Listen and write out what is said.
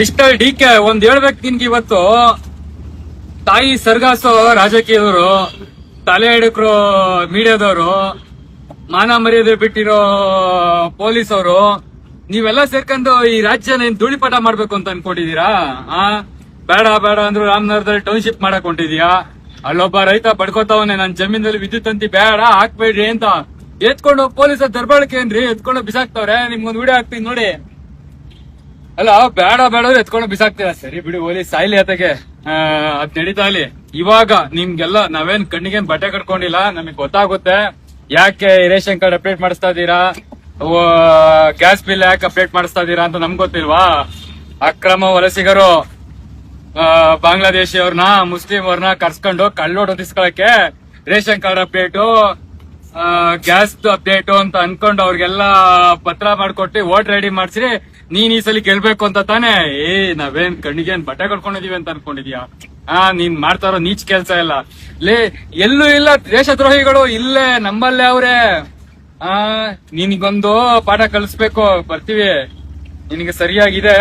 Mister D K ಒಂದ್ ಹೇಳ್ಬೇಕು ನಿನ್ಗೆ ಇವತ್ತು ತಾಯಿ ಸರ್ಗಾಸೋ ರಾಜಕೀಯದವರು, ತಲೆ ಹಿಡಕ್ರು ಮೀಡಿಯಾದವರು, ಮಾನ ಮರ್ಯಾದೆ ಬಿಟ್ಟಿರೋ ಪೊಲೀಸ್ ಅವರು, ನೀವೆಲ್ಲ ಸೇರ್ಕೊಂಡು ಈ ರಾಜ್ಯನ ಏನ್ ಧೂಳಿಪಟ ಮಾಡ್ಬೇಕು ಅಂತ ಅನ್ಕೊಂಡಿದೀರಾ? ಬೇಡ ಬೇಡ ಅಂದ್ರು ರಾಮನಗರದಲ್ಲಿ ಟೌನ್ಶಿಪ್ ಮಾಡಕ್ ಹೊಂಟಿದ್ಯಾ? ಅಲ್ಲೊಬ್ಬ ರೈತ ಬಡ್ಕೋತಾವನೆ, ನನ್ ಜಮೀನಲ್ಲಿ ವಿದ್ಯುತ್ ತಂತಿ ಬೇಡ ಹಾಕ್ಬೇಡ್ರಿ ಅಂತ ಎತ್ಕೊಂಡು ಪೊಲೀಸರ ದರ್ಬಾಳಕೆ ಏನ್ರಿ ಎತ್ಕೊಂಡು ಬಿಸಾಕ್ತವ್ರೆ. ನಿಮ್ಗೊಂದ್ ವಿಡಿಯೋ ಹಾಕ್ತೀನಿ ನೋಡಿ. ಅಲ್ಲ ಬೇಡ ಬೇಡ ಎತ್ಕೊಂಡು ಬಿಸಾಕ್ತೀರ, ಸರಿ ಬಿಡಿ ಹೋಲಿ ಸಾಯ್ಲಿ ಆತಗೆ, ಅದ್ ನಡೀತಾ ಇಲ್ಲಿ. ಇವಾಗ ನಿಮ್ಗೆಲ್ಲ ನಾವೇನ್ ಕಣ್ಣಿಗೇನ್ ಬಟ್ಟೆ ಕಟ್ಕೊಂಡಿಲ್ಲ, ನಮಗ್ ಗೊತ್ತಾಗುತ್ತೆ ಯಾಕೆ ರೇಷನ್ ಕಾರ್ಡ್ ಅಪ್ಡೇಟ್ ಮಾಡಿಸ್ತಾ ಇದೀರಾ, ಗ್ಯಾಸ್ ಬಿಲ್ ಯಾಕೆ ಅಪ್ಡೇಟ್ ಮಾಡಿಸ್ತಾ ಇದೀರಾ ಅಂತ ನಮ್ಗೆ ಗೊತ್ತಿಲ್ವಾ? ಅಕ್ರಮ ವಲಸಿಗರು ಬಾಂಗ್ಲಾದೇಶಿಯವ್ರನ್ನ ಮುಸ್ಲಿಂ ಅವ್ರನ್ನ ಕರ್ಸ್ಕೊಂಡು ಕಳ್ಳೋಟ್ ಹೊದಿಸ್ಕೊಳಕ್ಕೆ ration card update gas update ಅಂತ ಅನ್ಕೊಂಡು ಅವ್ರಿಗೆಲ್ಲ ಪತ್ರ ಮಾಡ್ಕೊಟ್ಟು ವೋಟ್ ರೆಡಿ ಮಾಡ್ಸಿ ನೀನ್ ಈ ಸಲ ಗೆಲ್ಬೇಕು ಅಂತ ತಾನೇ. ನಾವೇನ್ ಕಣ್ಣಿಗೇನ್ ಬಟ್ಟೆ ಕಟ್ಕೊಂಡಿದೀವಿ ಅಂತ ಅನ್ಕೊಂಡಿದ್ಯಾ? ನೀನ್ ಮಾಡ್ತಾರೋ ನೀಚ್ ಕೆಲ್ಸ ಇಲ್ಲ. ಎಲ್ಲೂ ಇಲ್ಲ ದೇಶದ್ರೋಹಿಗಳು, ಇಲ್ಲೇ ನಮ್ಮಲ್ಲೇ ಅವ್ರೆ. ನಿನಗೊಂದು ಪಾಠ ಕಲಿಸ್ಬೇಕು, ಬರ್ತೀವಿ, ನಿನಗೆ ಸರಿಯಾಗಿದೆ.